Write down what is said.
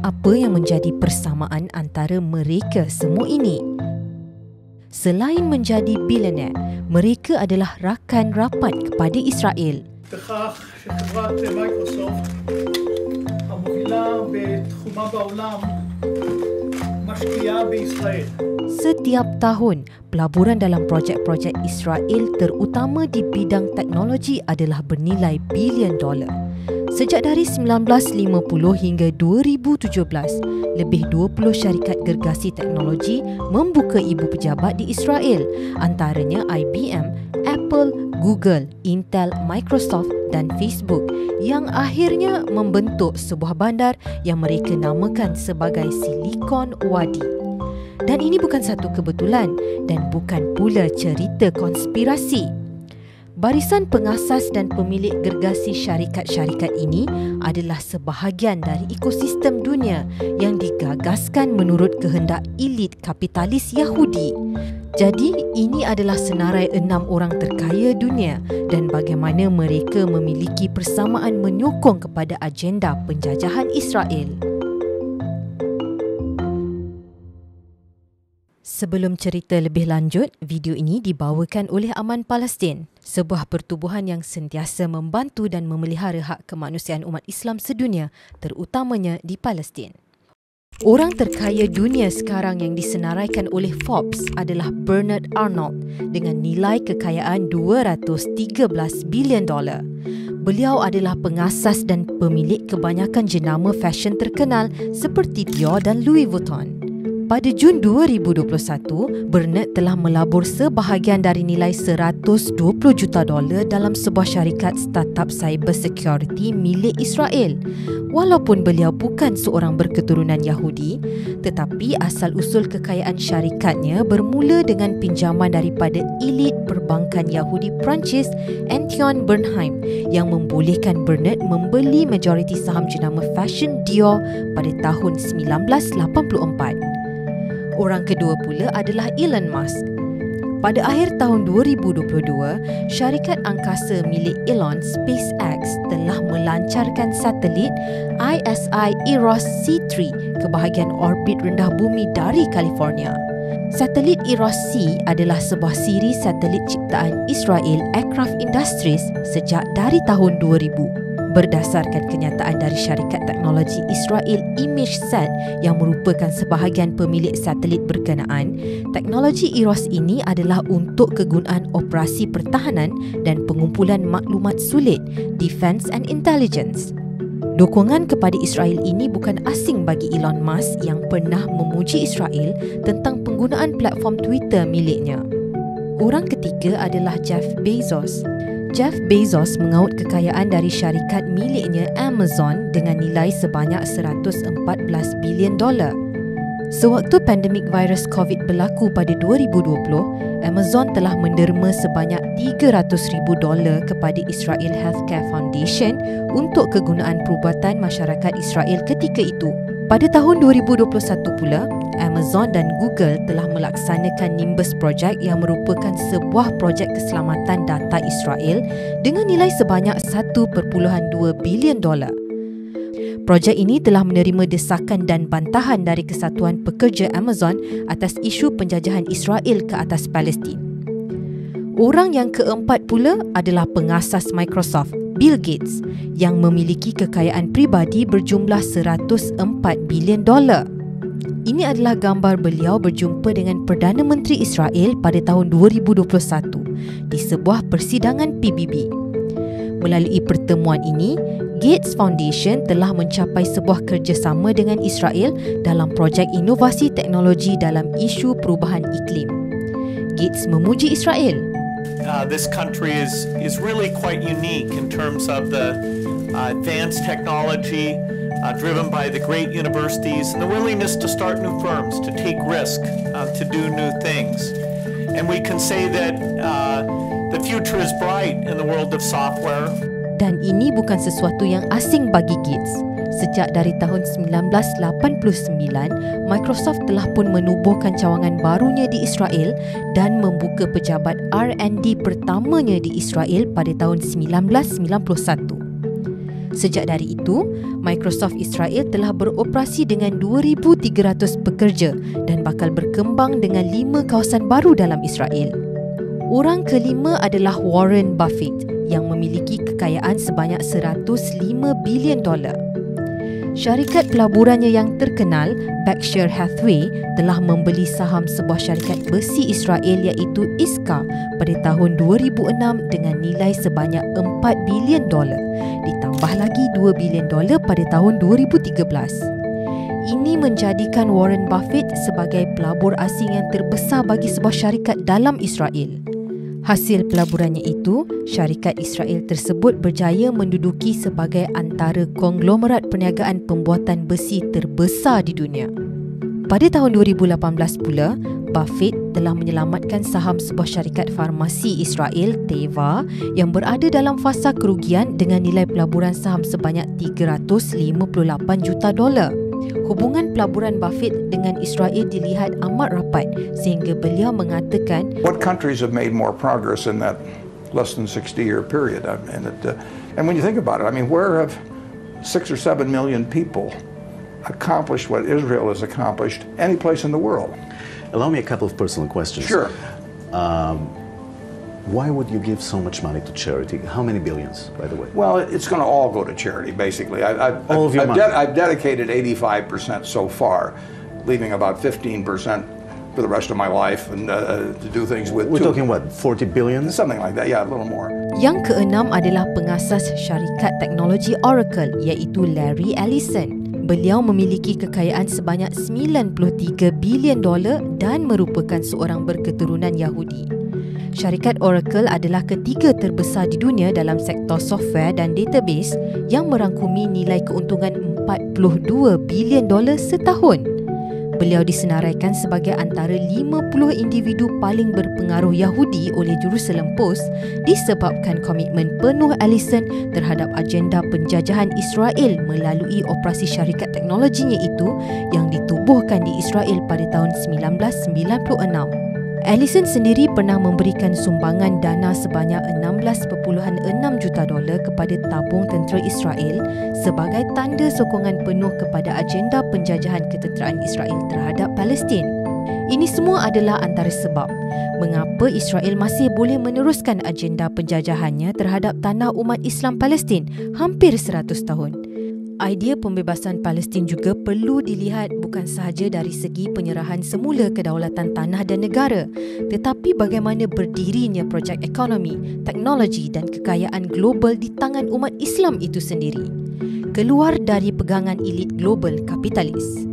apa yang menjadi persamaan antara mereka semua ini? Selain menjadi bilioner, mereka adalah rakan rapat kepada Israel. בכך שחברת מייקרוסופט המובילה בתחומה בעולם משקיעה בישראל. Setiap tahun, pelaburan dalam projek-projek Israel terutama di bidang teknologi adalah bernilai bilion dolar. Sejak dari 1950 hingga 2017, lebih 20 syarikat gergasi teknologi membuka ibu pejabat di Israel, antaranya IBM, Apple, Google, Intel, Microsoft dan Facebook yang akhirnya membentuk sebuah bandar yang mereka namakan sebagai Silicon Wadi. Dan ini bukan satu kebetulan dan bukan pula cerita konspirasi. Barisan pengasas dan pemilik gergasi syarikat-syarikat ini adalah sebahagian dari ekosistem dunia yang digagaskan menurut kehendak elit kapitalis Yahudi. Jadi, ini adalah senarai 6 orang terkaya dunia dan bagaimana mereka memiliki persamaan menyokong kepada agenda penjajahan Israel. Sebelum cerita lebih lanjut, video ini dibawakan oleh Aman Palestin, sebuah pertubuhan yang sentiasa membantu dan memelihara hak kemanusiaan umat Islam sedunia, terutamanya di Palestin. Orang terkaya dunia sekarang yang disenaraikan oleh Forbes adalah Bernard Arnault dengan nilai kekayaan 213 bilion dolar. Beliau adalah pengasas dan pemilik kebanyakan jenama fashion terkenal seperti Dior dan Louis Vuitton. Pada Jun 2021, Bernard telah melabur sebahagian dari nilai 120 juta dolar dalam sebuah syarikat startup cyber security milik Israel. Walaupun beliau bukan seorang berketurunan Yahudi, tetapi asal-usul kekayaan syarikatnya bermula dengan pinjaman daripada elit perbankan Yahudi Perancis, Antoine Bernheim, yang membolehkan Bernard membeli majoriti saham jenama fashion Dior pada tahun 1984. Orang kedua pula adalah Elon Musk. Pada akhir tahun 2022, syarikat angkasa milik Elon, SpaceX, telah melancarkan satelit ISI Eros C3 ke bahagian orbit rendah bumi dari California. Satelit Eros C adalah sebuah siri satelit ciptaan Israel Aircraft Industries sejak dari tahun 2000. Berdasarkan kenyataan dari syarikat teknologi Israel ImageSat yang merupakan sebahagian pemilik satelit berkenaan, teknologi Eros ini adalah untuk kegunaan operasi pertahanan dan pengumpulan maklumat sulit, defense and intelligence. Dukungan kepada Israel ini bukan asing bagi Elon Musk yang pernah memuji Israel tentang penggunaan platform Twitter miliknya. Orang ketiga adalah Jeff Bezos. Jeff Bezos mengaut kekayaan dari syarikat miliknya Amazon dengan nilai sebanyak 114 bilion dolar. Sewaktu pandemik virus COVID berlaku pada 2020, Amazon telah menderma sebanyak $300,000 kepada Israel Healthcare Foundation untuk kegunaan perubatan masyarakat Israel ketika itu. Pada tahun 2021 pula, Amazon dan Google telah melaksanakan Nimbus Project yang merupakan sebuah projek keselamatan data Israel dengan nilai sebanyak 1.2 bilion dolar. Projek ini telah menerima desakan dan bantahan dari Kesatuan Pekerja Amazon atas isu penjajahan Israel ke atas Palestin. Orang yang keempat pula adalah pengasas Microsoft, Bill Gates, yang memiliki kekayaan pribadi berjumlah 104 bilion dolar. Ini adalah gambar beliau berjumpa dengan Perdana Menteri Israel pada tahun 2021 di sebuah persidangan PBB. Melalui pertemuan ini, Gates Foundation telah mencapai sebuah kerjasama dengan Israel dalam projek inovasi teknologi dalam isu perubahan iklim. Gates memuji Israel. This country is really quite unique in terms of the advanced technology driven by the great universities and the willingness to start new firms, to take risk, to do new things. And we can say that the future is bright in the world of software. Dan ini bukan sesuatu yang asing bagi Gates. Sejak dari tahun 1989, Microsoft telah pun menubuhkan cawangan barunya di Israel dan membuka pejabat R&D pertamanya di Israel pada tahun 1991. Sejak dari itu, Microsoft Israel telah beroperasi dengan 2,300 pekerja dan bakal berkembang dengan 5 kawasan baru dalam Israel. Orang kelima adalah Warren Buffett yang memiliki kekayaan sebanyak $105 bilion. Syarikat pelaburannya yang terkenal, Berkshire Hathaway, telah membeli saham sebuah syarikat besi Israel iaitu Iska pada tahun 2006 dengan nilai sebanyak $4 bilion, ditambah lagi $2 bilion pada tahun 2013. Ini menjadikan Warren Buffett sebagai pelabur asing yang terbesar bagi sebuah syarikat dalam Israel. Hasil pelaburannya itu, syarikat Israel tersebut berjaya menduduki sebagai antara konglomerat perniagaan pembuatan besi terbesar di dunia. Pada tahun 2018 pula, Buffett telah menyelamatkan saham sebuah syarikat farmasi Israel, Teva, yang berada dalam fasa kerugian dengan nilai pelaburan saham sebanyak $358 juta. Hubungan pelaburan Buffett dengan Israel dilihat amat rapat sehingga beliau mengatakan, what countries have made more progress in that less than 60-year period? And when you think about it, I mean, where have 6 or 7 million people accomplished what Israel has accomplished any place in the world? Allow me a couple of personal questions. Sure. Why would you give so much money to charity? How many billions, by the way? Well, it's going to all go to charity, basically. All of your money? I've dedicated 85% so far, leaving about 15% for the rest of my life and to do things with. We're talking what, 40 billion? Something like that, yeah, a little more. Yang keenam adalah pengasas syarikat teknologi Oracle iaitu Larry Ellison. Beliau memiliki kekayaan sebanyak $93 bilion dan merupakan seorang berketurunan Yahudi. Syarikat Oracle adalah ketiga terbesar di dunia dalam sektor software dan database yang merangkumi nilai keuntungan $42 bilion setahun. Beliau disenaraikan sebagai antara 50 individu paling berpengaruh Yahudi oleh Jerusalem Post disebabkan komitmen penuh Ellison terhadap agenda penjajahan Israel melalui operasi syarikat teknologinya itu yang ditubuhkan di Israel pada tahun 1996. Ellison sendiri pernah memberikan sumbangan dana sebanyak $16.6 juta kepada tabung tentera Israel sebagai tanda sokongan penuh kepada agenda penjajahan ketenteraan Israel terhadap Palestin. Ini semua adalah antara sebab mengapa Israel masih boleh meneruskan agenda penjajahannya terhadap tanah umat Islam Palestin hampir 100 tahun. Idea pembebasan Palestin juga perlu dilihat bukan sahaja dari segi penyerahan semula kedaulatan tanah dan negara, tetapi bagaimana berdirinya projek ekonomi, teknologi dan kekayaan global di tangan umat Islam itu sendiri, keluar dari pegangan elit global kapitalis.